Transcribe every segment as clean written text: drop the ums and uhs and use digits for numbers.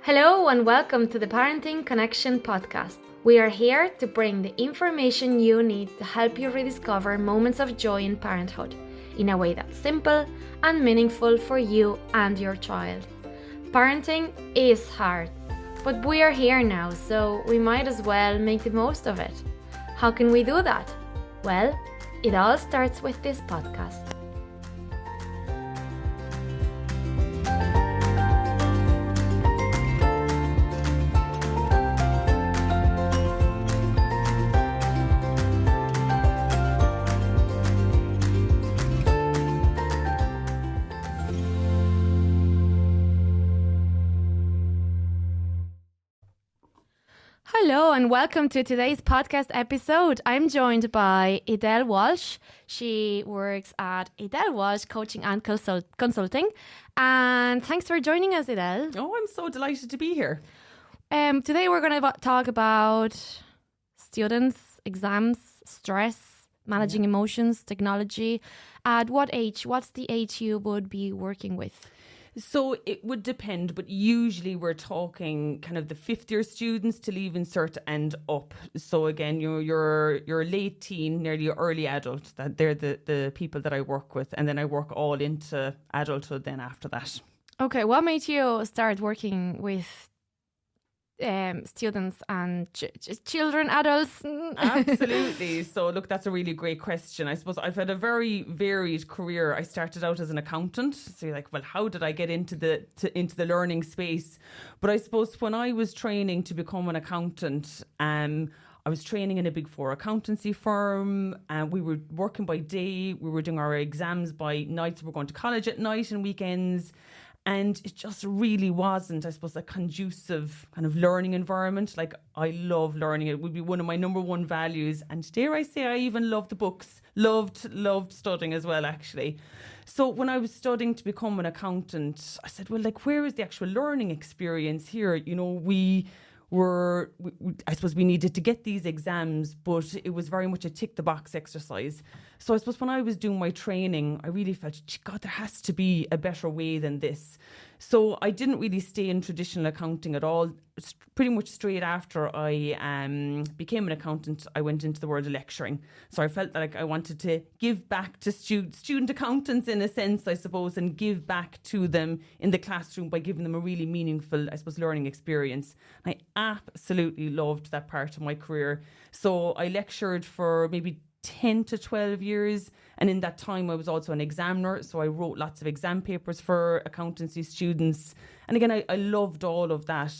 Hello and welcome to the Parenting Connection podcast. We are here to bring the information you need to help you rediscover moments of joy in parenthood in a way that's simple and meaningful for you and your child. Parenting is hard, but we are here now, so we might as well make the most of it. How can we do that? Well, it all starts with this podcast. Hello and welcome to today's podcast episode. I'm joined by Edel Walsh. She works at Edel Walsh Coaching and Consulting. And thanks for joining us, Edel. Oh, I'm so delighted to be here. Today we're going to talk about students, exams, stress, managing emotions, technology. At what age? What's the age you would be working with? So it would depend, but usually we're talking kind of the fifth year students to leave insert and up. So again, you're late teen, nearly early adult. That they're the people that I work with, and then I work all into adulthood then after that. Okay, what made you start working with students and children, adults? Absolutely. So look, that's a really great question. I suppose I've had a very varied career. I started out as an accountant. So you're like, well, how did I get into the learning space? But I suppose when I was training to become an accountant, I was training in a Big Four accountancy firm, and we were working by day. We were doing our exams by night. So we're going to college at night and weekends. And it just really wasn't, I suppose, a conducive kind of learning environment. Like, I love learning. It would be one of my number one values. And dare I say, I even loved the books, loved studying as well, actually. So when I was studying to become an accountant, I said, well, like, where is the actual learning experience here? You know, I suppose we needed to get these exams, but it was very much a tick the box exercise. So I suppose when I was doing my training, I really felt, God, there has to be a better way than this. So I didn't really stay in traditional accounting at all. Pretty much straight after I became an accountant, I went into the world of lecturing. So I felt like I wanted to give back to student accountants in a sense, I suppose, and give back to them in the classroom by giving them a really meaningful, I suppose, learning experience. I absolutely loved that part of my career. So I lectured for maybe 10 to 12 years. And in that time, I was also an examiner. So I wrote lots of exam papers for accountancy students. And again, I loved all of that.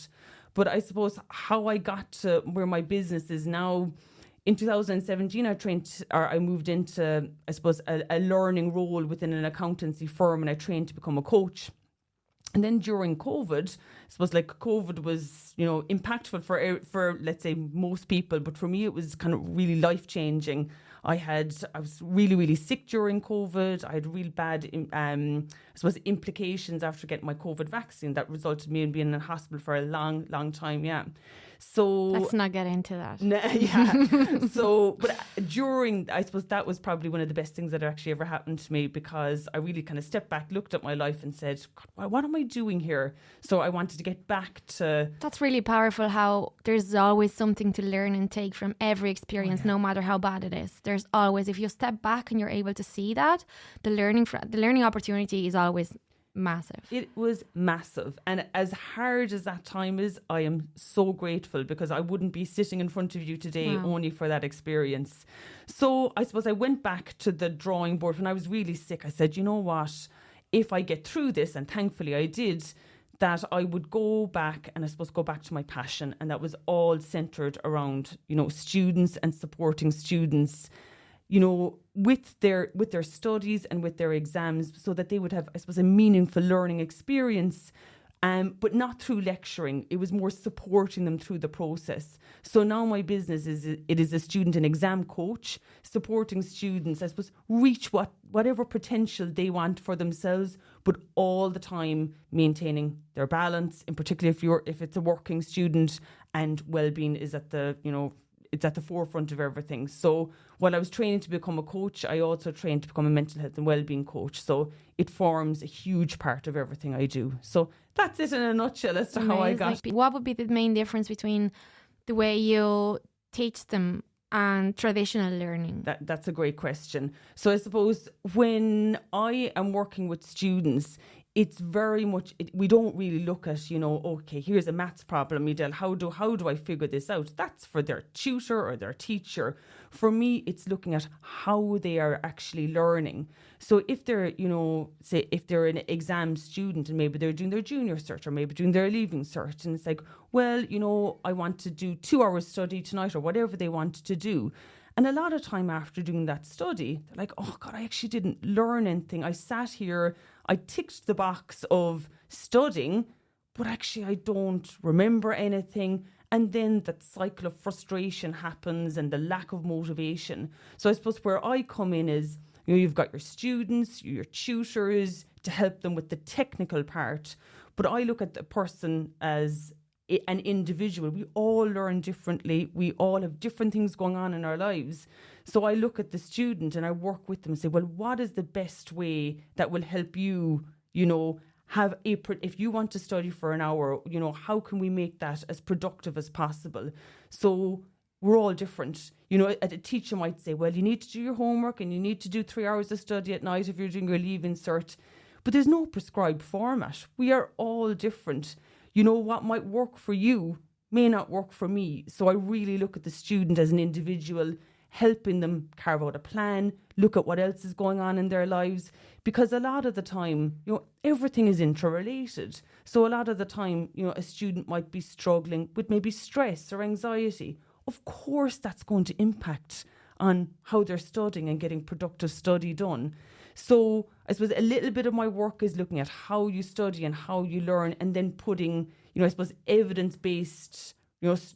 But I suppose how I got to where my business is now, in 2017, I moved into, I suppose, a learning role within an accountancy firm, and I trained to become a coach. And then during COVID, I suppose like COVID was, impactful for let's say most people, but for me it was kind of really life changing. I was really, really sick during COVID. I had real bad, I suppose, implications after getting my COVID vaccine that resulted in me in being in hospital for a long, long time. Yeah. So let's not get into that. Yeah. So, but I suppose that was probably one of the best things that actually ever happened to me, because I really kind of stepped back, looked at my life and said, God, what am I doing here? So I wanted to get back to... That's really powerful, how there's always something to learn and take from every experience, no matter how bad it is. There's always, if you step back and you're able to see that, the learning opportunity is always massive. It was massive. And as hard as that time is, I am so grateful, because I wouldn't be sitting in front of you today only for that experience. So I suppose I went back to the drawing board when I was really sick. I said, you know what, if I get through this, and thankfully I did, that I would go back and I suppose go back to my passion. And that was all centered around, students and supporting students, with their studies and with their exams, so that they would have, I suppose, a meaningful learning experience, but not through lecturing. It was more supporting them through the process. So now my business is a student and exam coach, supporting students, I suppose, reach whatever potential they want for themselves, but all the time maintaining their balance, in particular if it's a working student, and well-being is at the, it's at the forefront of everything. So while I was training to become a coach, I also trained to become a mental health and wellbeing coach. So it forms a huge part of everything I do. So that's it in a nutshell as to how I got. What would be the main difference between the way you teach them and traditional learning? That's a great question. So I suppose when I am working with students, it's very much, we don't really look at, okay, here's a maths problem, Edel, how do I figure this out? That's for their tutor or their teacher. For me, it's looking at how they are actually learning. So if they're, say if they're an exam student and maybe they're doing their junior cert or maybe doing their leaving cert, and it's like, well, I want to do 2 hours study tonight or whatever they want to do. And a lot of time after doing that study, they're like, oh God, I actually didn't learn anything. I sat here, I ticked the box of studying, but actually I don't remember anything. And then that cycle of frustration happens and the lack of motivation. So I suppose where I come in is, you've got your students, your tutors to help them with the technical part. But I look at the person as an individual. We all learn differently. We all have different things going on in our lives. So I look at the student and I work with them and say, well, what is the best way that will help you, have if you want to study for an hour, how can we make that as productive as possible? So we're all different. A teacher might say, well, you need to do your homework and you need to do 3 hours of study at night if you're doing your leaving cert. But there's no prescribed format. We are all different. What might work for you may not work for me. So I really look at the student as an individual, helping them carve out a plan, look at what else is going on in their lives. Because a lot of the time, everything is interrelated. So a lot of the time, a student might be struggling with maybe stress or anxiety. Of course, that's going to impact on how they're studying and getting productive study done. So I suppose a little bit of my work is looking at how you study and how you learn, and then putting, I suppose, evidence-based,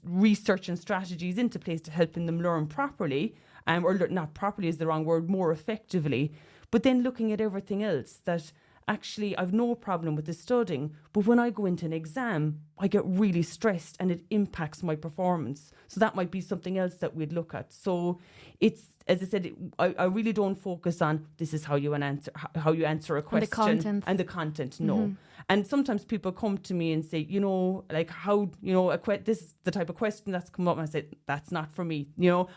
research and strategies into place to helping them learn properly, or not properly is the wrong word, more effectively. But then looking at everything else that actually I've no problem with the studying, but when I go into an exam, I get really stressed and it impacts my performance. So that might be something else that we'd look at. So it's, as I said, I really don't focus on this is how you answer a question and the content. No. Mm-hmm. And sometimes people come to me and say, like how, this is the type of question that's come up. And I said, that's not for me.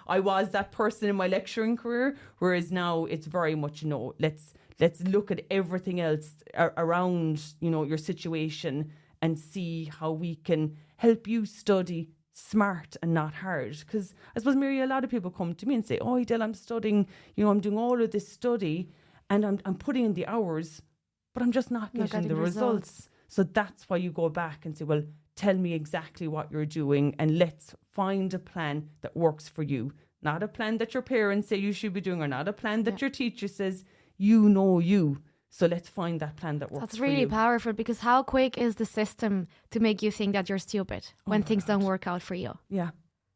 I was that person in my lecturing career, whereas now it's very much, let's look at everything else around, your situation and see how we can help you study smart and not hard. Because I suppose, Mary, a lot of people come to me and say, oh, Edel, I'm studying, I'm doing all of this study and I'm putting in the hours, but I'm just not getting the results. So that's why you go back and say, well, tell me exactly what you're doing and let's find a plan that works for you. Not a plan that your parents say you should be doing or not a plan that your teacher says. You. So let's find that plan that works for you. That's really powerful, because how quick is the system to make you think that you're stupid when things don't work out for you? Yeah.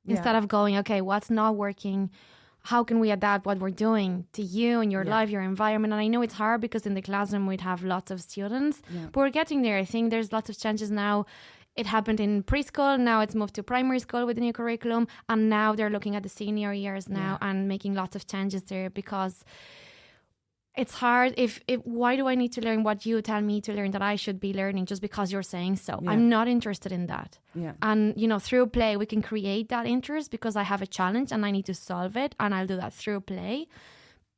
Instead of going, okay, what's not working? How can we adapt what we're doing to you and your life, your environment? And I know it's hard because in the classroom we'd have lots of students, but we're getting there. I think there's lots of changes now. It happened in preschool, now it's moved to primary school with the new curriculum, and now they're looking at the senior years now and making lots of changes there, because it's hard. Why do I need to learn what you tell me to learn that I should be learning just because you're saying so? Yeah. I'm not interested in that. Yeah. And, through play, we can create that interest because I have a challenge and I need to solve it, and I'll do that through play.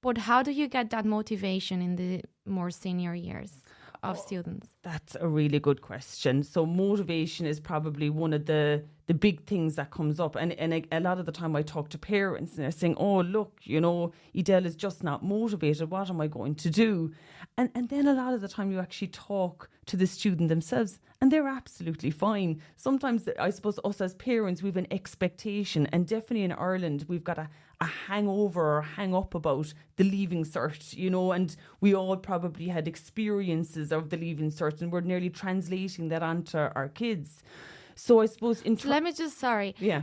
But how do you get that motivation in the more senior years of students? That's a really good question. So motivation is probably one of the big things that comes up. And a lot of the time I talk to parents and they're saying, oh, look, Edel is just not motivated. What am I going to do? And then a lot of the time you actually talk to the student themselves and they're absolutely fine. Sometimes I suppose us as parents, we have an expectation, and definitely in Ireland, we've got a hangover or hang up about the leaving cert, and we all probably had experiences of the leaving cert and we're nearly translating that onto our kids. So I suppose Yeah.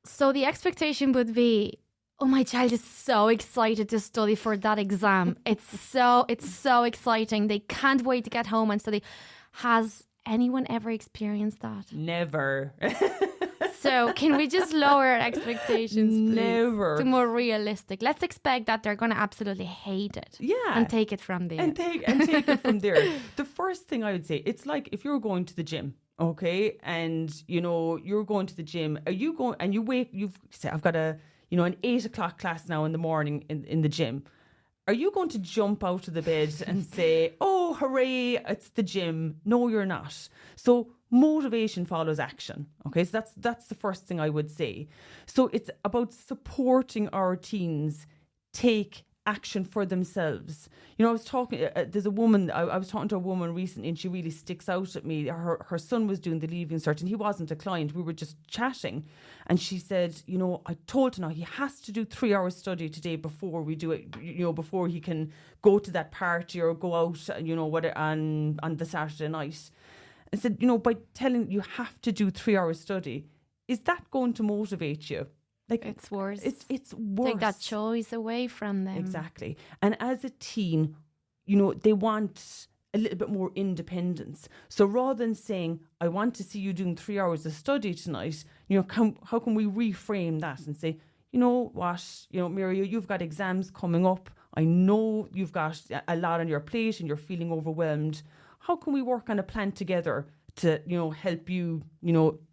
So the expectation would be, oh, my child is so excited to study for that exam. It's so exciting. They can't wait to get home and study. Has anyone ever experienced that? Never. So can we just lower our expectations, please? Never. To more realistic. Let's expect that they're going to absolutely hate it. Yeah. And take it from there. And take it from there. The first thing I would say, it's like if you're going to the gym, okay, and you're going to the gym, are you going and you've said, I've got an 8:00 class now in the morning in the gym. Are you going to jump out of the bed and say, oh, hooray, it's the gym? No, you're not. So motivation follows action. Okay, so that's the first thing I would say. So it's about supporting our teens take action for themselves. I was talking, there's a woman, I was talking to a woman recently and she really sticks out at me. Her son was doing the leaving cert and he wasn't a client. We were just chatting. And she said, I told him now he has to do 3 hours study today before we do it, before he can go to that party or go out, on the Saturday night. I said, by telling you have to do 3 hours study, is that going to motivate you? Like it's worse. It's worse. Take that choice away from them. Exactly. And as a teen, they want a little bit more independence. So rather than saying, I want to see you doing 3 hours of study tonight, how can we reframe that and say, you know what, Miriam, you've got exams coming up. I know you've got a lot on your plate and you're feeling overwhelmed. How can we work on a plan together to, help you,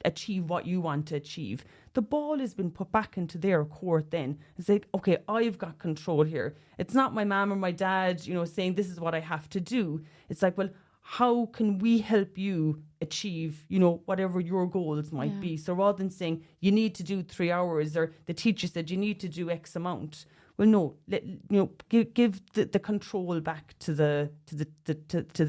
achieve what you want to achieve? The ball has been put back into their court then. It's like, okay, I've got control here. It's not my mom or my dad, saying this is what I have to do. It's like, well, how can we help you achieve, whatever your goals might be? So rather than saying you need to do 3 hours or the teacher said you need to do X amount. Well, no, give the control back to the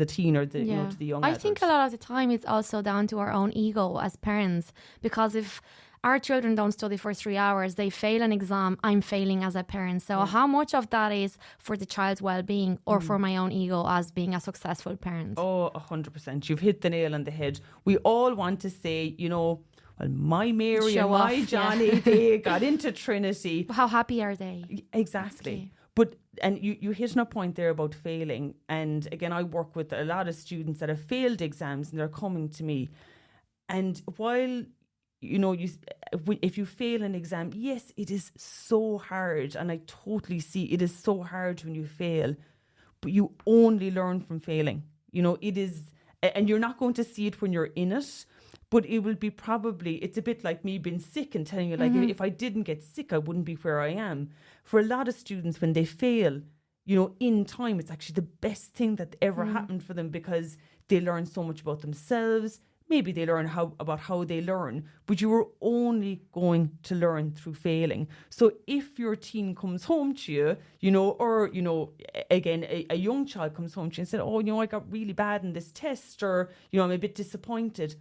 teen or to the young adult. I think a lot of the time it's also down to our own ego as parents, because if our children don't study for 3 hours, they fail an exam, I'm failing as a parent. So how much of that is for the child's well-being or for my own ego as being a successful parent? Oh, 100%. You've hit the nail on the head. We all want to say, well, my Mary Show and my off, Johnny, they got into Trinity. But how happy are they? Exactly. But, and you hit on a point there about failing. And again, I work with a lot of students that have failed exams and they're coming to me. And while if you fail an exam, yes, it is so hard. And I totally see it is so hard when you fail, but you only learn from failing. It is, and you're not going to see it when you're in it, but it will be it's a bit like me being sick and telling you, like, if I didn't get sick, I wouldn't be where I am. For a lot of students, when they fail, in time, it's actually the best thing that ever happened for them because they learn so much about themselves. Maybe they learn about how they learn, but you are only going to learn through failing. So if your teen comes home to you, or, again, a young child comes home to you and said, oh, I got really bad in this test, or, I'm a bit disappointed.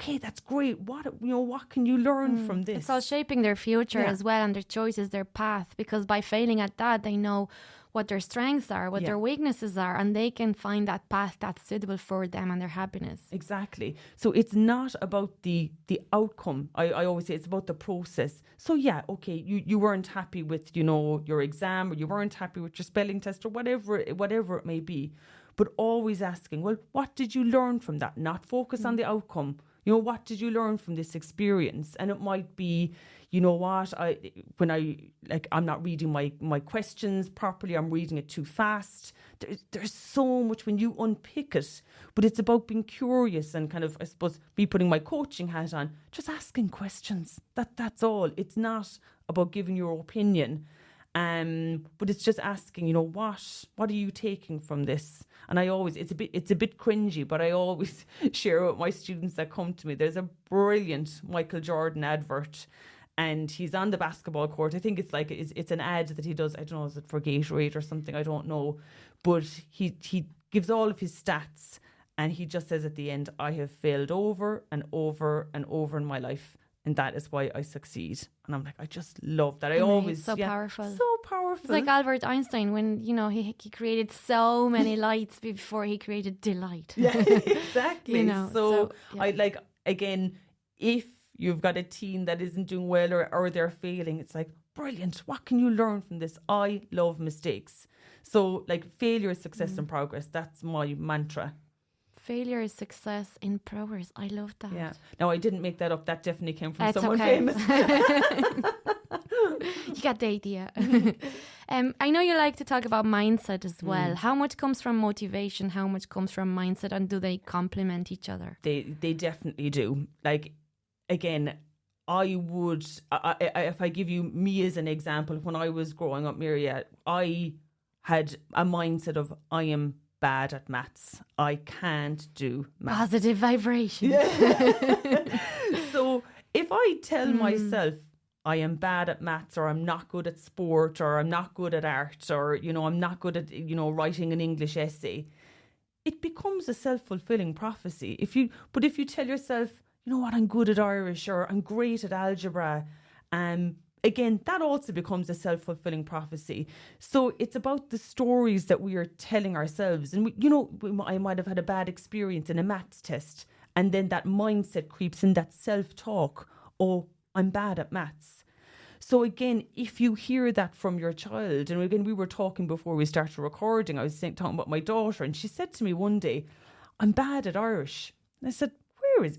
Okay, that's great. What can you learn from this? It's all shaping their future as well, and their choices, their path, because by failing at that, they know what their strengths are, what their weaknesses are, and they can find that path that's suitable for them and their happiness. Exactly. So it's not about the outcome. I always say it's about the process. So okay, you weren't happy with, your exam, or you weren't happy with your spelling test, or whatever it may be. But always asking, well, what did you learn from that? Not focus on the outcome. What did you learn from this experience? And it might be, I'm not reading my questions properly, I'm reading it too fast. There's so much when you unpick it, but it's about being curious and kind of, I suppose, me putting my coaching hat on, just asking questions. That's all. It's not about giving your opinion. But it's just asking, what are you taking from this? And it's a bit cringy, but I always share with my students that come to me. There's a brilliant Michael Jordan advert, and he's on the basketball court. I think it's an ad that he does. I don't know, is it for Gatorade or something? I don't know. But he gives all of his stats, and he just says at the end, I have failed over and over and over in my life, and that is why I succeed. And I'm like, I just love that. Powerful. So powerful. It's like Albert Einstein when, he created so many lights before he created delight. Yeah, exactly. I again, if you've got a teen that isn't doing well or they're failing, it's like, brilliant. What can you learn from this? I love mistakes. So failure is success and progress. That's my mantra. failure is success in progress. I love that. Yeah. No, I didn't make that up. That definitely came from It's someone okay. famous. You got the idea. I know you like to talk about mindset as well. How much comes from motivation? How much comes from mindset? And do they complement each other? They definitely do. Like, again, I would, if I give you me as an example, when I was growing up, Miria, I had a mindset of I am bad at maths. I can't do maths. Positive vibration. Yeah. So if I tell myself I am bad at maths, or I'm not good at sport, or I'm not good at art, or, you know, I'm not good at, you know, writing an English essay, it becomes a self-fulfilling prophecy. If you tell yourself, you know what, I'm good at Irish, or I'm great at algebra, again, that also becomes a self-fulfilling prophecy. So it's about the stories that we are telling ourselves. And, I might have had a bad experience in a maths test, and then that mindset creeps in, that self-talk, oh, I'm bad at maths. So again, if you hear that from your child, and again, we were talking before we started recording, I was talking about my daughter, and she said to me one day, I'm bad at Irish. And I said,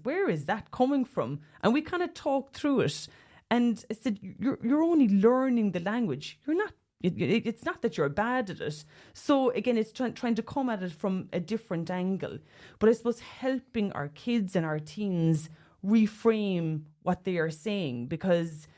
where is that coming from? And we kind of talked through it. And I said, you're only learning the language. You're not. It's not that you're bad at it. So again, it's trying to come at it from a different angle. But I suppose helping our kids and our teens reframe what they are saying, because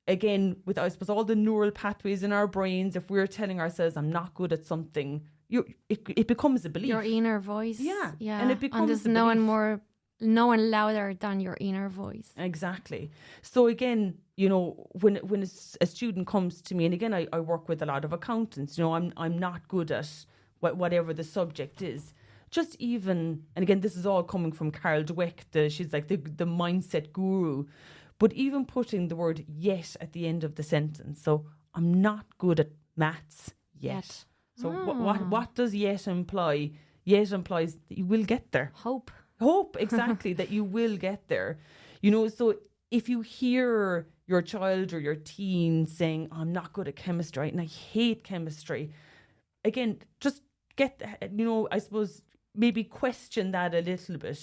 again, with, I suppose, all the neural pathways in our brains, if we're telling ourselves I'm not good at something, it becomes a belief. Your inner voice. Yeah. And it becomes there's a no belief. no one louder than your inner voice. Exactly. So again, when a student comes to me, and again, I work with a lot of accountants, I'm not good at whatever the subject is. Just even, and again, this is all coming from Carol Dweck, she's like the mindset guru, but even putting the word yet at the end of the sentence. So I'm not good at maths yet. So what does yet imply? Yet implies that you will get there. Hope, exactly, that you will get there. So if you hear your child or your teen saying, I'm not good at chemistry and I hate chemistry, again, just get, I suppose, maybe question that a little bit,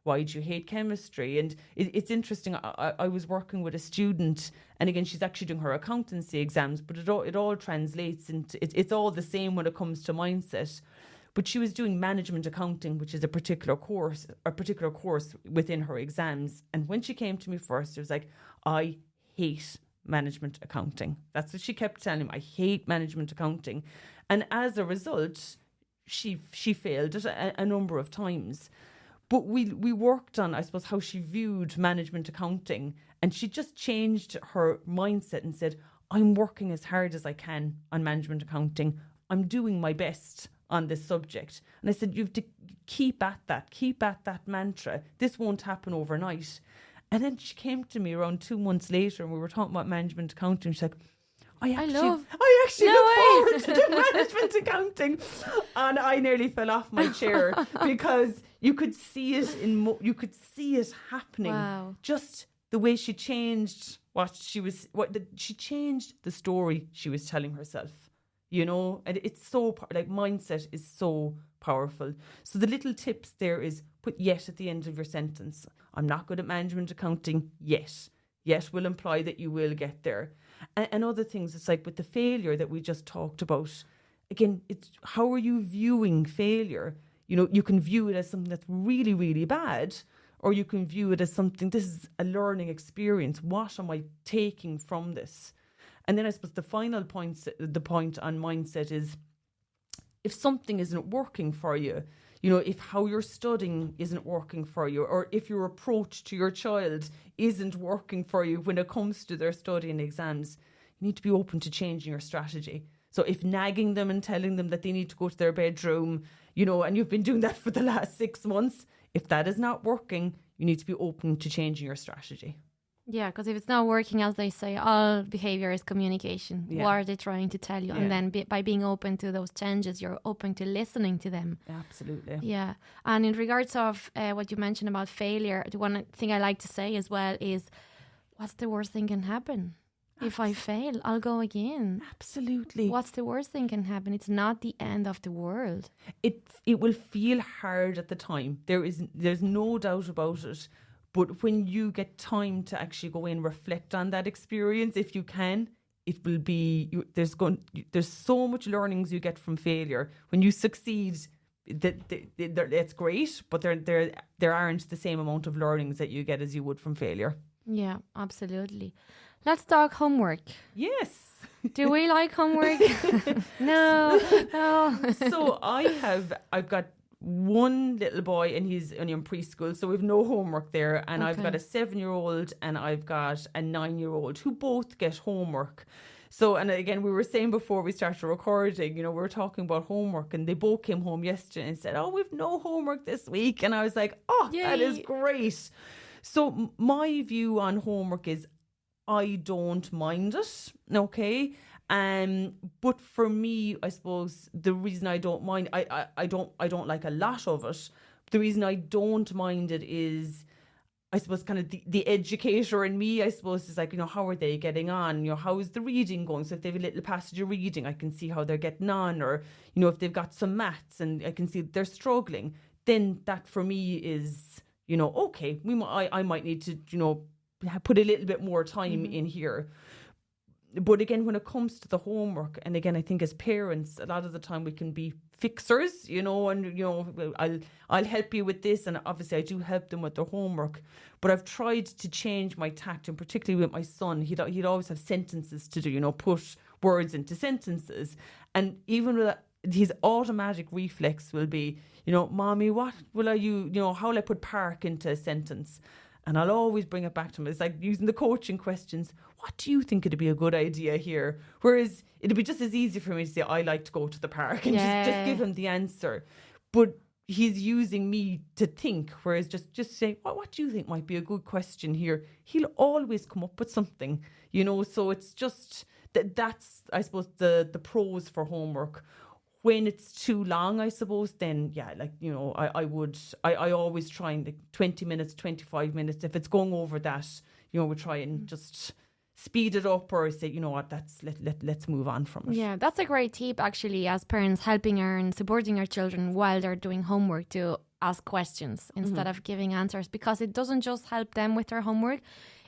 why do you hate chemistry? And it's interesting, I was working with a student, and again, she's actually doing her accountancy exams, but it all translates into, it's all the same when it comes to mindset. But she was doing management accounting, which is a particular course within her exams. And when she came to me first, it was like, I hate management accounting. That's what she kept telling me. I hate management accounting. And as a result, she failed it a number of times. But we worked on, I suppose, how she viewed management accounting. And she just changed her mindset and said, I'm working as hard as I can on management accounting. I'm doing my best on this subject. And I said, you have to keep at that mantra. This won't happen overnight. And then she came to me around 2 months later, and we were talking about management accounting. She's like, I actually look forward to doing management accounting. And I nearly fell off my chair because you could see it happening. Wow. Just the way she changed she changed the story she was telling herself. And it's so, mindset is so powerful. So the little tips there is put yet at the end of your sentence. I'm not good at management accounting yet. Yet will imply that you will get there. And other things, it's like with the failure that we just talked about. Again, it's how are you viewing failure? You can view it as something that's really, really bad, or you can view it as something, this is a learning experience. What am I taking from this? And then I suppose the final point, the point on mindset is, if something isn't working for you, if how you're studying isn't working for you, or if your approach to your child isn't working for you when it comes to their study and exams, you need to be open to changing your strategy. So if nagging them and telling them that they need to go to their bedroom, and you've been doing that for the last 6 months, if that is not working, you need to be open to changing your strategy. Yeah, because if it's not working, as they say, all behavior is communication. Yeah. What are they trying to tell you? Yeah. And then by being open to those changes, you're open to listening to them. Absolutely. Yeah. And in regards of what you mentioned about failure, the one thing I like to say as well is, what's the worst thing can happen? If I fail, I'll go again. Absolutely. What's the worst thing can happen? It's not the end of the world. It will feel hard at the time. There's no doubt about it. But when you get time to actually go in, reflect on that experience, if you can, it will be, there's so much learnings you get from failure. When you succeed, that's great, but there aren't the same amount of learnings that you get as you would from failure. Yeah, absolutely. Let's talk homework. Yes. Do we like homework? No. So I've got one little boy and he's only in preschool, so we've no homework there. And I've got a 7-year-old and I've got a 9-year-old who both get homework. So, and again, we were saying before we started recording, we were talking about homework, and they both came home yesterday and said, we've no homework this week. And I was like, Yay. That is great. So my view on homework is I don't mind it, okay? But for me, I suppose the reason I don't mind, I don't like a lot of it. The reason I don't mind it is, I suppose, kind of the educator in me, I suppose, is like, how are they getting on? How is the reading going? So if they have a little passage of reading, I can see how they're getting on. Or, if they've got some maths and I can see they're struggling, then that for me is, okay, I might need to, put a little bit more time in here. But again, when it comes to the homework, and again, I think as parents, a lot of the time we can be fixers, and, I'll help you with this. And obviously I do help them with their homework, but I've tried to change my tact, and particularly with my son, he'd always have sentences to do, put words into sentences. And even with that, his automatic reflex will be, Mommy, what will I how will I put park into a sentence? And I'll always bring it back to him. It's like using the coaching questions. What do you think it'd be a good idea here? Whereas it'd be just as easy for me to say, I like to go to the park, and just give him the answer. But he's using me to think, whereas just say, what do you think might be a good question here? He'll always come up with something, so it's just that's, I suppose, the pros for homework. When it's too long, I suppose, then, I always try and 20 minutes, 25 minutes. If it's going over that, we try and just speed it up, or say, let's move on from it. Yeah, that's a great tip, actually, as parents, helping and supporting our children while they're doing homework, to ask questions instead of giving answers, because it doesn't just help them with their homework.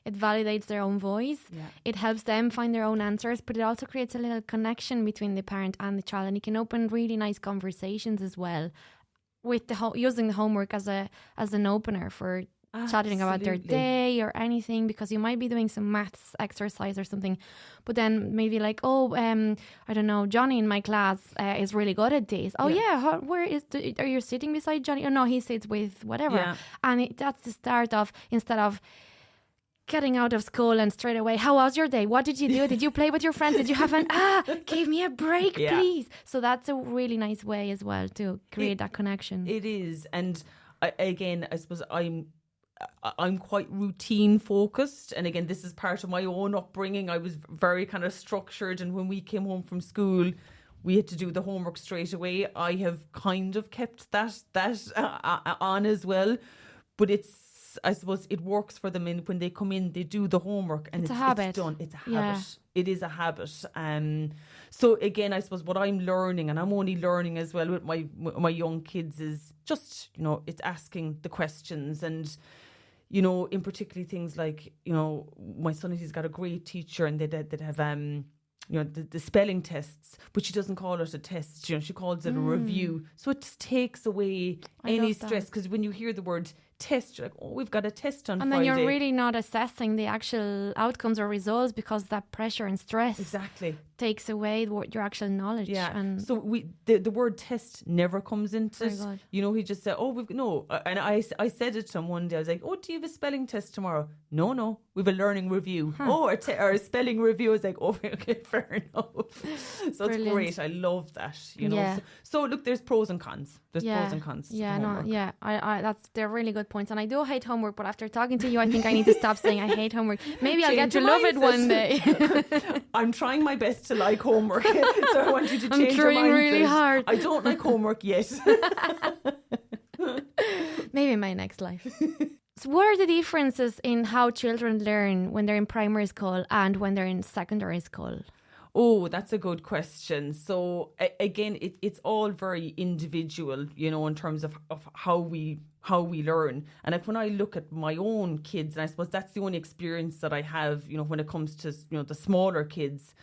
It validates their own voice. Yeah. It helps them find their own answers, but it also creates a little connection between the parent and the child, and it can open really nice conversations as well, with using the homework as an opener for chatting about their day or anything, because you might be doing some maths exercise or something, but then maybe like, I don't know, Johnny in my class is really good at this. Are you sitting beside Johnny? Oh no, he sits with whatever. Yeah. And that's the start of, instead of getting out of school and straight away, how was your day? What did you do? Did you play with your friends? Did you have give me a break, please? So that's a really nice way as well to create that connection. It is. And I suppose I'm quite routine focused. And again, this is part of my own upbringing. I was very kind of structured. And when we came home from school, we had to do the homework straight away. I have kind of kept that on as well. But I suppose it works for them, when they come in, they do the homework, and it's a habit. It's done. It's a habit. Yeah. It is a habit. So again, I suppose what I'm learning, and I'm only learning as well with my young kids, is just, it's asking the questions. And, in particular things like, my son, he's got a great teacher, and they have, the spelling tests, but she doesn't call it a test. She calls it a review. So it just takes away any stress, because when you hear the word test, you're like, we've got a test on Friday. And then you're really not assessing the actual outcomes or results, because that pressure and stress takes away your actual knowledge. Yeah. And so the word test never comes into it. God. He just said, and I said it to him one day. I was like, do you have a spelling test tomorrow? No, we have a learning review. Or a spelling review. I was like, okay, fair enough. So Brilliant. It's great. I love that. Yeah. So look, there's pros and cons. There's pros and cons. They're really good points. And I do hate homework, but after talking to you, I think I need to stop saying I hate homework. Maybe I'll get to love it one day. I'm trying my best to like homework, so I want you to change your mindset. I'm trying really hard. I don't like homework yet. Maybe in my next life. So what are the differences in how children learn when they're in primary school and when they're in secondary school? Oh, that's a good question. So again, it's all very individual, in terms of how we learn. And like when I look at my own kids, and I suppose that's the only experience that I have, when it comes to, the smaller kids,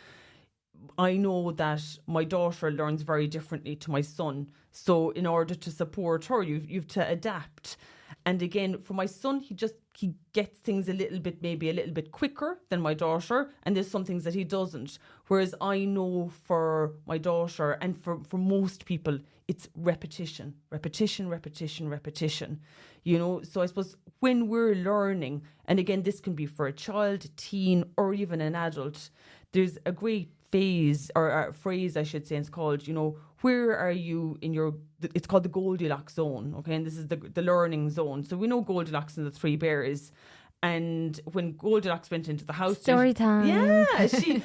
I know that my daughter learns very differently to my son. So in order to support her, you've to adapt. And again, for my son, he gets things maybe a little bit quicker than my daughter. And there's some things that he doesn't. Whereas I know for my daughter and for most people, it's repetition. So I suppose when we're learning, and again, this can be for a child, a teen, or even an adult, there's a great phase or phrase, I should say, it's called, where are you in it's called the Goldilocks zone, okay? And this is the learning zone. So we know Goldilocks and the Three Bears. And when Goldilocks went into the house... Story time. Yeah, she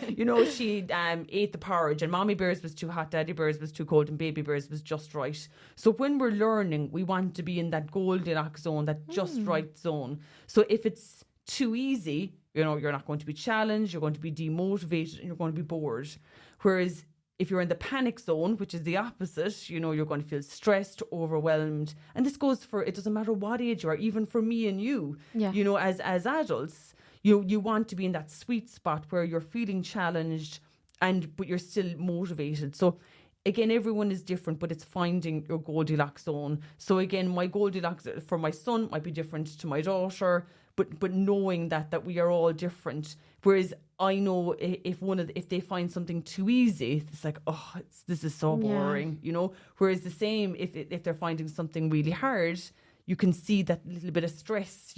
ate the porridge, and Mommy Bears was too hot, Daddy Bears was too cold, and Baby Bears was just right. So when we're learning, we want to be in that Goldilocks zone, that just right zone. So if it's too easy, you're not going to be challenged, you're going to be demotivated, and you're going to be bored. Whereas if you're in the panic zone, which is the opposite, you're going to feel stressed, overwhelmed. And this goes for, it doesn't matter what age you are, even for me and you, as adults, you want to be in that sweet spot where you're feeling challenged but you're still motivated. So again, everyone is different, but it's finding your Goldilocks zone. So again, my Goldilocks for my son might be different to my daughter, but knowing that we are all different. Whereas I know if they find something too easy, it's like, this is so boring, Whereas the same, if they're finding something really hard, you can see that little bit of stress,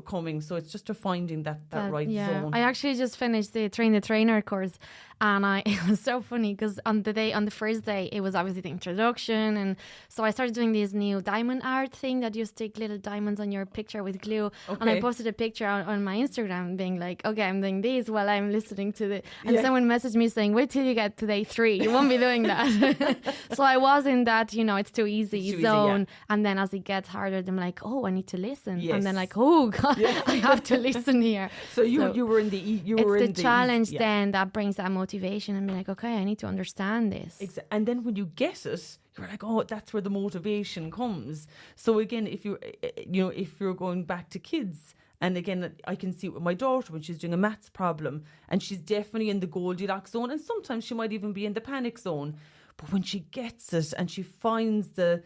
coming. So it's just finding that right zone. I actually just finished the Train the Trainer course, and it was so funny because on the first day, it was obviously the introduction. And so I started doing this new diamond art thing that you stick little diamonds on your picture with glue. Okay. And I posted a picture on my Instagram being like, okay, I'm doing this while I'm listening to the... And someone messaged me saying, wait till you get to day 3. You won't be doing that. So I was in that, it's too easy zone. And then as it gets harder, I'm like, I need to listen. Yes. And then like, oh God, I have to listen here. So you were in the... It's the challenge then that brings that motivation and be like, okay, I need to understand this. And then when you get it, you're like, that's where the motivation comes. So again, if you're going back to kids, and again, I can see it with my daughter when she's doing a maths problem, and she's definitely in the Goldilocks zone, and sometimes she might even be in the panic zone. But when she gets it and she finds the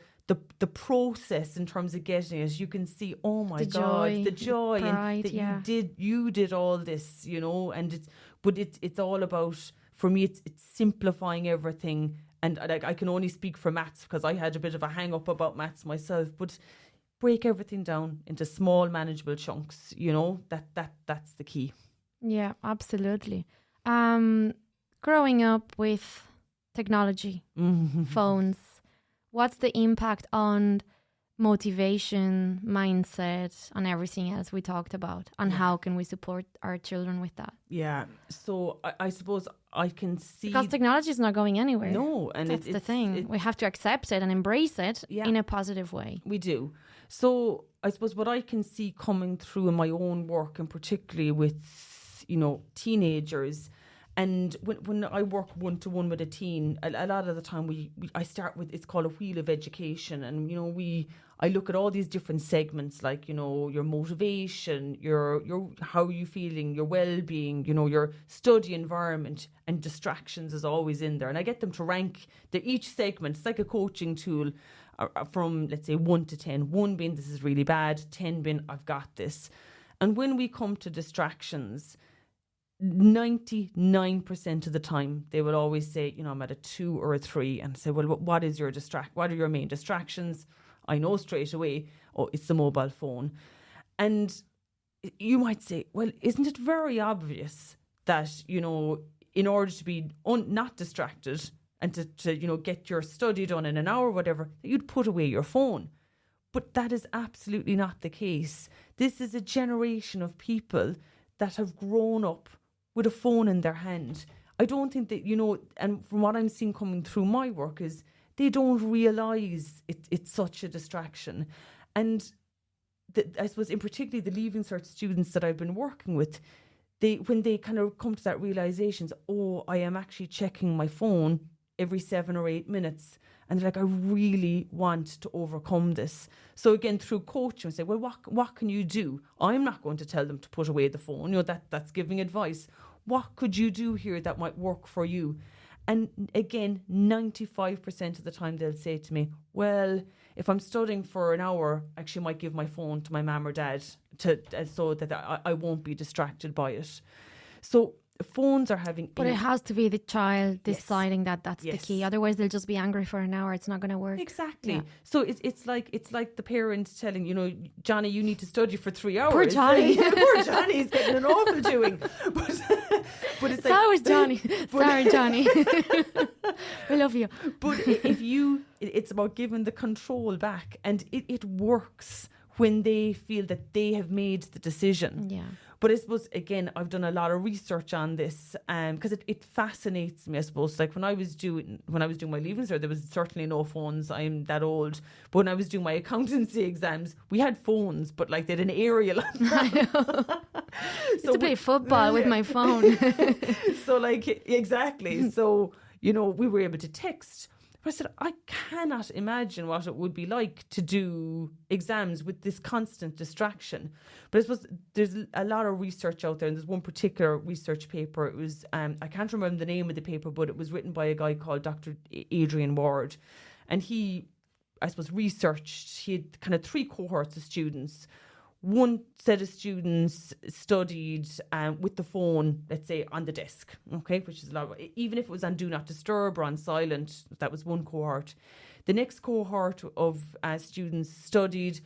process in terms of getting it, you can see, oh my God, the joy, pride, and that you did all this, and it's all about, for me, it's simplifying everything. And I can only speak for maths because I had a bit of a hang up about maths myself, but break everything down into small manageable chunks, that's the key. Yeah, absolutely. Growing up with technology, phones, what's the impact on motivation, mindset, on everything else we talked about? And how can we support our children with that? Yeah. So I suppose I can see... Because technology is not going anywhere. No. And that's the thing. We have to accept it and embrace it in a positive way. We do. So I suppose what I can see coming through in my own work, and particularly with, teenagers, and when I work one-to-one with a teen, a lot of the time I start with, it's called a wheel of education. And, I look at all these different segments, like, your motivation, your how are you feeling, your well-being, your study environment, and distractions is always in there. And I get them to rank each segment. It's like a coaching tool from, let's say, 1 to 10. 1 being this is really bad, 10 being I've got this. And when we come to distractions, 99% of the time they will always say, I'm at a 2 or a 3, and say, well, what are your main distractions? I know straight away, it's the mobile phone. And you might say, well, isn't it very obvious that, in order to be not distracted and to get your study done in an hour or whatever, you'd put away your phone. But that is absolutely not the case. This is a generation of people that have grown up with a phone in their hand. I don't think that, and from what I'm seeing coming through my work is they don't realise it's such a distraction. And I suppose in particularly the Leaving Cert students that I've been working with, when they kind of come to that realizations, oh, I am actually checking my phone every 7 or 8 minutes. And they're like, I really want to overcome this. So again, through coaching, I say, well, what can you do? I'm not going to tell them to put away the phone. That's giving advice. What could you do here that might work for you? And again, 95% of the time they'll say to me, well, if I'm studying for an hour, I actually might give my phone to my mum or dad so that I won't be distracted by it. So phones are having... But it has to be the child deciding that that's the key. Otherwise, they'll just be angry for an hour. It's not going to work. Exactly. Yeah. So it's like the parent telling, Johnny, you need to study for 3 hours. Poor Johnny. Poor Johnny's getting an awful doing. But it's that was Johnny. Sorry, Johnny. We love you. But it's about giving the control back, and it works when they feel that they have made the decision. Yeah. But I suppose, again, I've done a lot of research on this because it fascinates me, I suppose. Like when I was doing my Leaving Cert, there was certainly no phones. I'm that old. But when I was doing my accountancy exams, we had phones, but like they had an aerial on them. I know. So to play football with my phone. So like, exactly. So, we were able to text. But I said, I cannot imagine what it would be like to do exams with this constant distraction. But I suppose there's a lot of research out there, and there's one particular research paper. It was, I can't remember the name of the paper, but it was written by a guy called Dr. Edel Walsh. And he, I suppose, researched, he had kind of 3 cohorts of students. One set of students studied with the phone, let's say, on the desk, okay, which is a lot. Even if it was on Do Not Disturb or on silent, that was one cohort. The next cohort of students studied,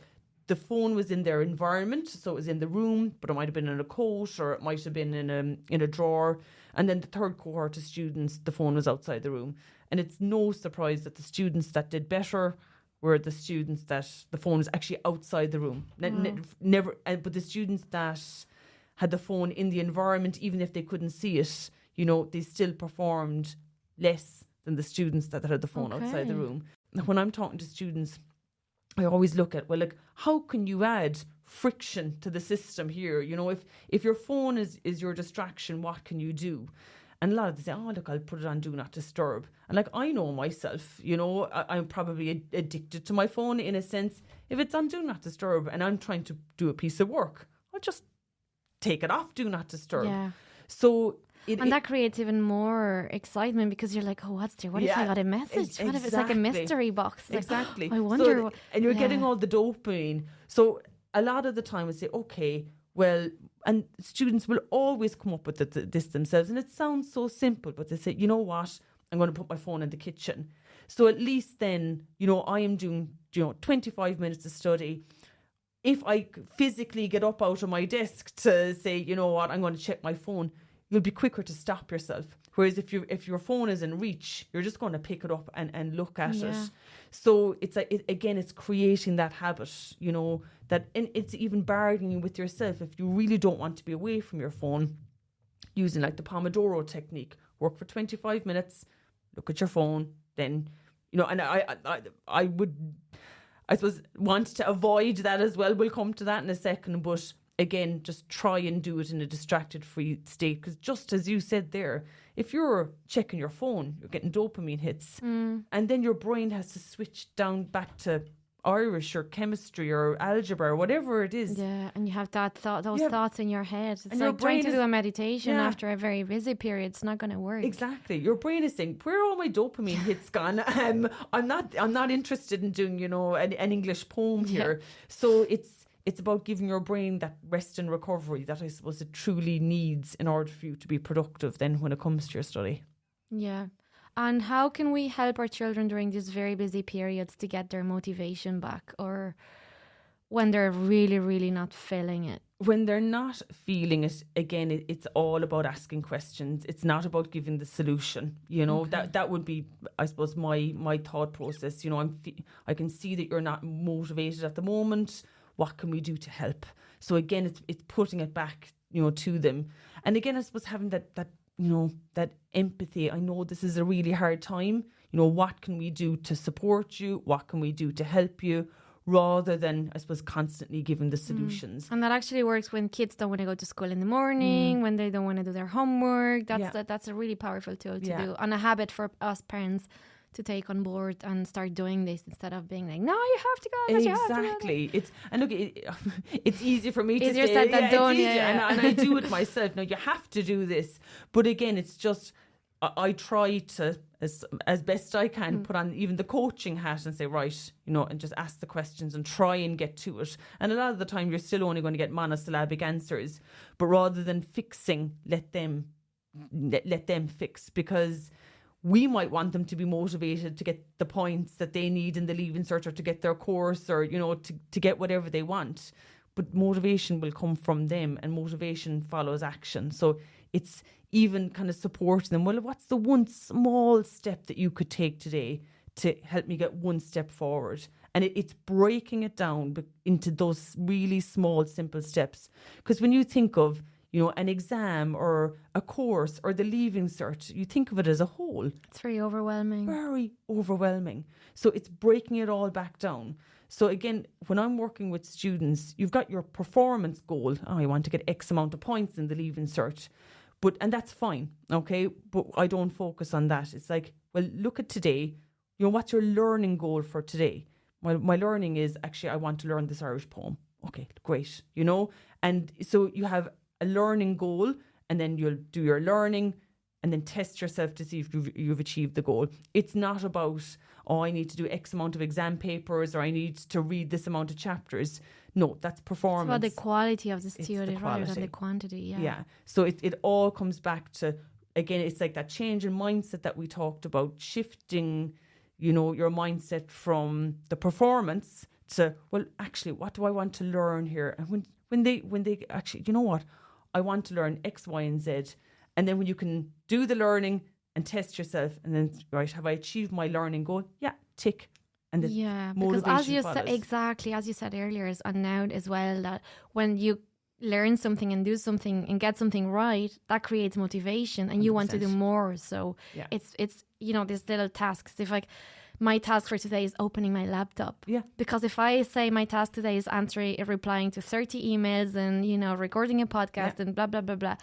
the phone was in their environment, so it was in the room, but it might have been in a coat or it might have been in a drawer. And then the third cohort of students, the phone was outside the room. And it's no surprise that the students that did better were the students that the phone was actually outside the room. But the students that had the phone in the environment, even if they couldn't see it, they still performed less than the students that had the phone outside the room. When I'm talking to students, I always look at, how can you add friction to the system here? If your phone is your distraction, what can you do? And a lot of them say, I'll put it on Do Not Disturb. And I know myself, I'm probably addicted to my phone in a sense. If it's on Do Not Disturb and I'm trying to do a piece of work, I'll just take it off Do Not Disturb. Yeah. So that creates even more excitement because you're like, what's there? What if I got a message? What if it's like a mystery box? Exactly. I wonder. And you're getting all the dopamine. So a lot of the time I say, okay, well, and students will always come up with this themselves. And it sounds so simple, but they say, you know what? I'm going to put my phone in the kitchen. So at least then, I am doing, 25 minutes of study. If I physically get up out of my desk to say, you know what, I'm going to check my phone, you'll be quicker to stop yourself. Whereas if your phone is in reach, you're just going to pick it up and look at it. So it's it's creating that habit, and it's even bargaining with yourself. If you really don't want to be away from your phone, using the Pomodoro technique, work for 25 minutes, look at your phone, then, and I would, I suppose, want to avoid that as well. We'll come to that in a second, but again, just try and do it in a distracted-free state. Because just as you said there, if you're checking your phone, you're getting dopamine hits. And then your brain has to switch down back to Irish or chemistry or algebra or whatever it is. Yeah, and you have those thoughts in your head. It's and like trying to do a meditation after a very busy period. It's not going to work. Exactly. Your brain is saying, where are all my dopamine hits gone? I'm not interested in doing, an English poem here. So it's about giving your brain that rest and recovery that I suppose it truly needs in order for you to be productive then when it comes to your study. Yeah. And how can we help our children during these very busy periods to get their motivation back, or when they're really, really not feeling it? When they're not feeling it, again, it's all about asking questions. It's not about giving the solution. That would be, I suppose, my thought process. I can see that you're not motivated at the moment. What can we do to help? So again, it's putting it back, to them. And again, I suppose having that empathy. I know this is a really hard time. What can we do to support you? What can we do to help you? rather than, I suppose, constantly giving the solutions. And that actually works when kids don't want to go to school in the morning, when they don't want to do their homework. That's a really powerful tool to do, and a habit for us parents to take on board and start doing this instead of being like, no, you have to go. Exactly. It's easier for me to say. Easier said than done. And I do it myself. Now, you have to do this. But again, it's just, I try to, as best I can, put on even the coaching hat and say, right, and just ask the questions and try and get to it. And a lot of the time, you're still only going to get monosyllabic answers. But rather than fixing, let them fix, because we might want them to be motivated to get the points that they need in the Leaving Cert, or to get their course, or, to get whatever they want. But motivation will come from them, and motivation follows action. So it's even kind of supporting them. Well, what's the one small step that you could take today to help me get one step forward? And it's breaking it down into those really small, simple steps. Because when you think of, an exam or a course or the Leaving Cert, you think of it as a whole. It's very overwhelming. Very overwhelming. So it's breaking it all back down. So again, when I'm working with students, you've got your performance goal. Oh, I want to get X amount of points in the Leaving Cert. And that's fine, okay? But I don't focus on that. It's like, well, look at today. What's your learning goal for today? My learning is, actually, I want to learn this Irish poem. Okay, great, And so you have a learning goal, and then you'll do your learning and then test yourself to see if you've achieved the goal. It's not about, I need to do X amount of exam papers, or I need to read this amount of chapters. No, that's performance. It's about the quality of the student rather than the quantity. Yeah. So it all comes back to, again, it's like that change in mindset that we talked about, shifting, your mindset from the performance to, well, actually, what do I want to learn here? And when they actually, I want to learn X, Y, and Z. And then when you can do the learning and test yourself, and then, right, have I achieved my learning goal? Yeah, tick. And because as you said earlier, and now as well, that when you learn something and do something and get something right, that creates motivation, and 100%. You want to do more. So it's these little tasks. If my task for today is opening my laptop. Yeah. Because if I say my task today is replying to 30 emails and, recording a podcast and blah, blah, blah, blah,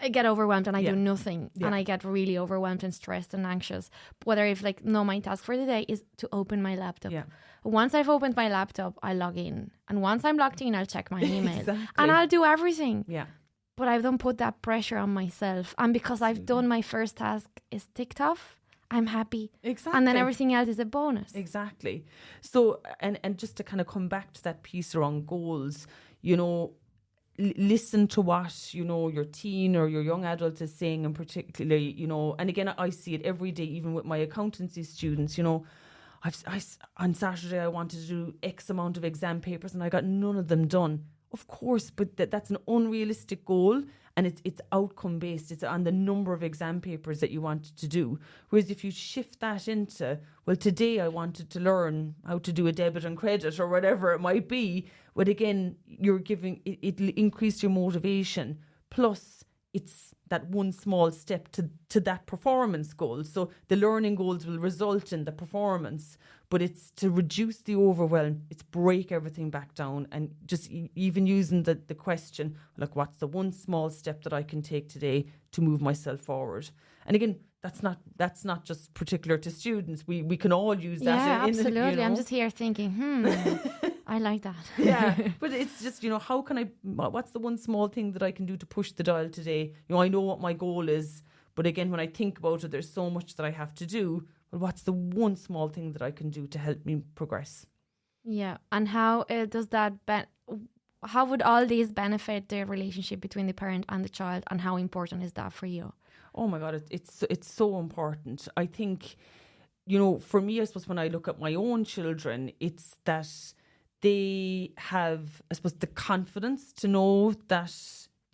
I get overwhelmed and I do nothing. And I get really overwhelmed and stressed and anxious. Whether my task for the day is to open my laptop. Yeah. Once I've opened my laptop, I log in. And once I'm logged in, I'll check my email. Exactly. And I'll do everything. Yeah. But I don't put that pressure on myself. And because I've done my first task is ticked off, I'm happy. Exactly. And then everything else is a bonus. Exactly. So, and just to kind of come back to that piece around goals, listen to what, your teen or your young adult is saying, and particularly, and again, I see it every day, even with my accountancy students, on Saturday, I wanted to do X amount of exam papers and I got none of them done. Of course, but that's an unrealistic goal, and it's outcome based. It's on the number of exam papers that you want to do. Whereas if you shift that into, well, today I wanted to learn how to do a debit and credit or whatever it might be, but again, you're giving it'll increase your motivation. Plus, it's that one small step to that performance goal. So the learning goals will result in the performance, but it's to reduce the overwhelm. It's break everything back down, and just even using the question, like, what's the one small step that I can take today to move myself forward? And again, that's not just particular to students. We can all use that. Yeah, absolutely. I'm just here thinking, I like that. Yeah, but it's just, how can what's the one small thing that I can do to push the dial today? I know what my goal is, but again, when I think about it, there's so much that I have to do. Well, what's the one small thing that I can do to help me progress? Yeah, and how does that how would all these benefit the relationship between the parent and the child, and how important is that for you? Oh my God, it's so important. I think, for me, I suppose when I look at my own children, it's that they have, I suppose, the confidence to know that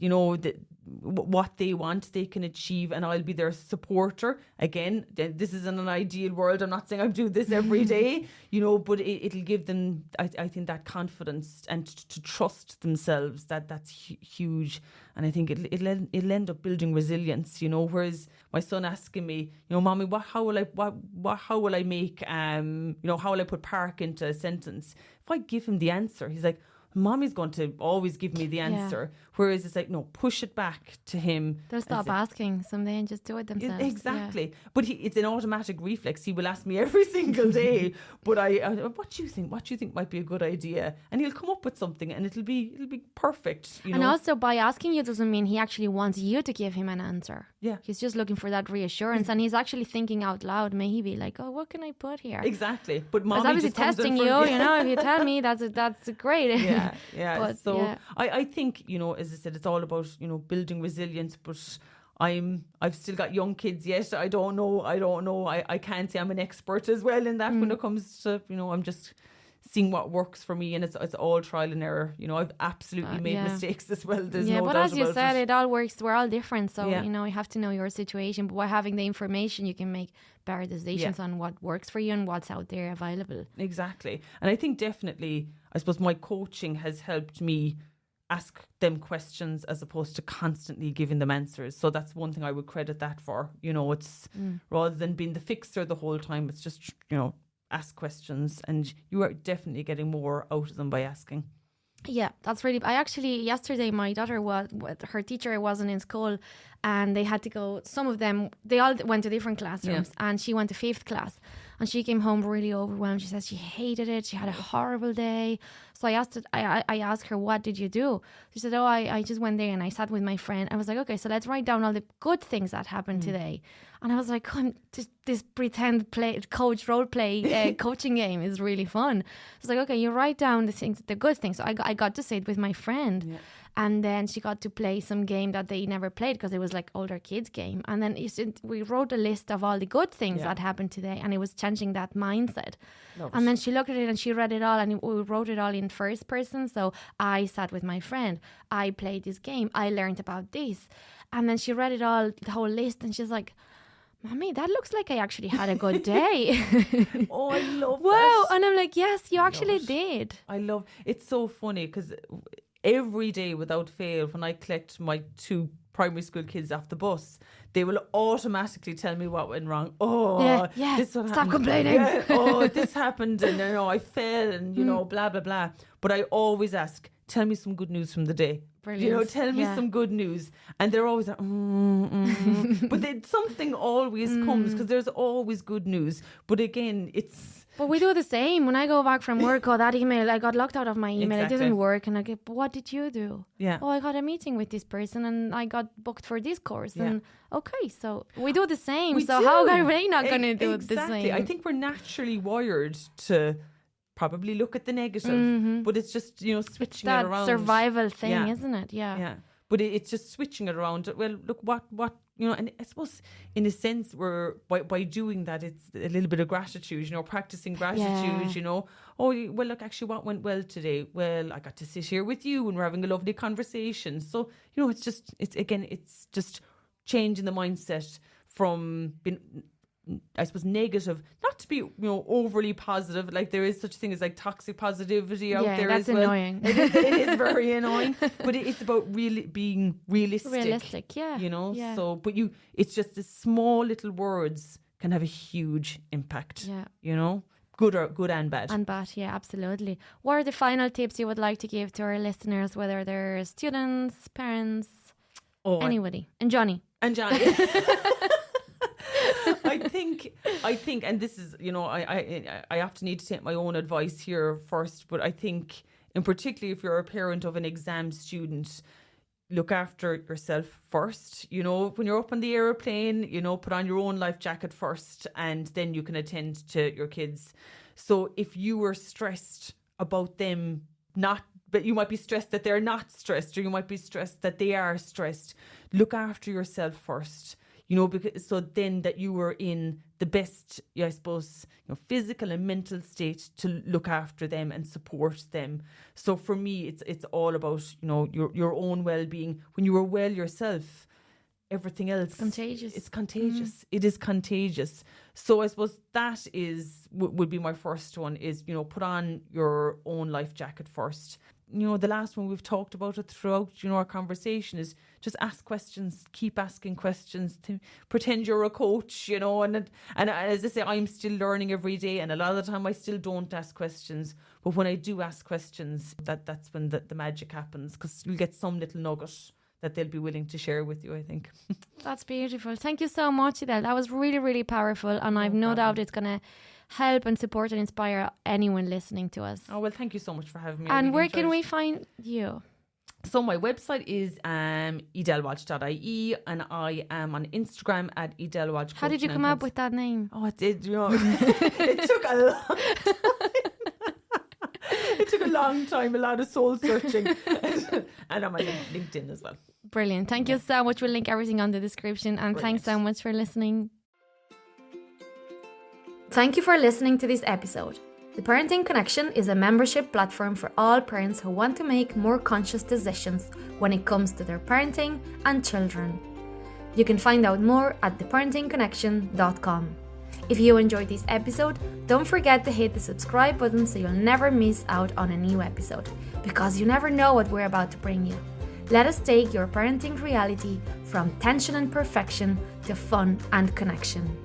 what they want, they can achieve, and I'll be their supporter. Again, this isn't an ideal world. I'm not saying I do this every day, but it'll give them, I think, that confidence and to trust themselves. That's huge, and I think it'll end up building resilience. Whereas my son asking me, Mommy, how will I make how will I put park into a sentence? If I give him the answer, he's like, Mommy's going to always give me the answer. Whereas it's like, no, push it back to him. They'll stop asking someday and just do it themselves. Exactly. Yeah. But it's an automatic reflex. He will ask me every single day. But what do you think? What do you think might be a good idea? And he'll come up with something, and it'll be perfect. And also, by asking you doesn't mean he actually wants you to give him an answer. Yeah. He's just looking for that reassurance, and he's actually thinking out loud. Maybe like, oh, what can I put here? Exactly. But Mommy obviously just testing you. If you tell me, that's great. Yeah. But, so I think, as I said, it's all about, building resilience, but I've still got young kids yet. I don't know. I can't say I'm an expert as well in that when it comes to, I'm just seeing what works for me, and it's all trial and error. I've absolutely made mistakes as well. There's no doubt about it. But as you said, it all works. We're all different. So, you have to know your situation. But by having the information, you can make better decisions on what works for you and what's out there available. Exactly. And I think definitely, I suppose my coaching has helped me ask them questions as opposed to constantly giving them answers. So that's one thing I would credit that for. It's rather than being the fixer the whole time, it's just, ask questions, and you are definitely getting more out of them by asking. Yeah, that's really... yesterday my daughter her teacher wasn't in school, and they had to go, some of them, they all went to different classrooms, and she went to 5th class, and she came home really overwhelmed. She says she hated it. She had a horrible day. So I asked her, what did you do? She said, I just went there and I sat with my friend. I was like, okay, so let's write down all the good things that happened today. And I was like, this pretend role play coaching game is really fun. I was like, okay, you write down the good things. So I got to say it with my friend. Yeah. And then she got to play some game that they never played because it was like older kids game. And then we wrote a list of all the good things that happened today, and it was changing that mindset. And then she looked at it and she read it all, and we wrote it all in first person. So I sat with my friend. I played this game. I learned about this. And then she read it all, the whole list, and she's like, Mommy, that looks like I actually had a good day. Oh, I love that. Wow. And I'm like, yes, you actually did. It's so funny because every day without fail, when I collect my 2 primary school kids off the bus, they will automatically tell me what went wrong. Oh, this what stop happened. complaining. Yeah. Oh, this happened, and I fell, and blah blah blah. But I always ask, tell me some good news from the day. Brilliant. Tell me some good news, and they're always like, but then something always comes, because there's always good news. But again, But we do the same. When I go back from work, that email, I got locked out of my email. Exactly. It didn't work. And I go, but what did you do? Yeah. I got a meeting with this person and I got booked for this course. Yeah. And okay, so we do the same. How are we not going to do the same? I think we're naturally wired to probably look at the negative, but it's just, switching it around. That survival thing, isn't it? Yeah. Yeah. But it's just switching it around. Well, look, what and I suppose in a sense by doing that, it's a little bit of gratitude, practicing gratitude, oh, well, look, actually what went well today? Well, I got to sit here with you and we're having a lovely conversation. So, it's just changing the mindset from being, I suppose, negative, not to be, overly positive. Like there is such a thing as like toxic positivity out there as well. Yeah, that's annoying. It is very annoying, but it's about really being realistic. Realistic, yeah. Yeah. So, but it's just the small little words can have a huge impact. Yeah. Good and bad. And bad, yeah, absolutely. What are the final tips you would like to give to our listeners, whether they're students, parents, anybody, and Johnny? I think, and this is, I often need to take my own advice here first, but I think, in particularly if you're a parent of an exam student, look after yourself first. When you're up on the aeroplane, put on your own life jacket first, and then you can attend to your kids. So if you were stressed about them but you might be stressed that they're not stressed, or you might be stressed that they are stressed, look after yourself first. Because so then that you were in the the best, I suppose, physical and mental state to look after them and support them. So for me, it's all about, your own well-being. When you are well yourself, everything else contagious. It's contagious. It is contagious. So I suppose that would be my first one is, put on your own life jacket first. The last one, we've talked about it throughout, our conversation, is just ask questions, keep asking questions, to pretend you're a coach, and as I say, I'm still learning every day, and a lot of the time I still don't ask questions, but when I do ask questions, that's when the magic happens, because you'll get some little nugget that they'll be willing to share with you, I think. That's beautiful. Thank you so much, Edel. That was really, really powerful, and I've no doubt it's going to help and support and inspire anyone listening to us. Oh, well, thank you so much for having me. And where can we find you? So my website is edelwalsh.ie, and I am on Instagram at Edel Walsh. How did you come up with that name? Oh, it did. It took a long time. It took a long time, a lot of soul searching, and on my LinkedIn as well. Brilliant. Thank you so much. We'll link everything on the description, and thanks so much for listening. Thank you for listening to this episode. The Parenting Connection is a membership platform for all parents who want to make more conscious decisions when it comes to their parenting and children. You can find out more at theparentingconnection.com. If you enjoyed this episode, don't forget to hit the subscribe button so you'll never miss out on a new episode, because you never know what we're about to bring you. Let us take your parenting reality from tension and perfection to fun and connection.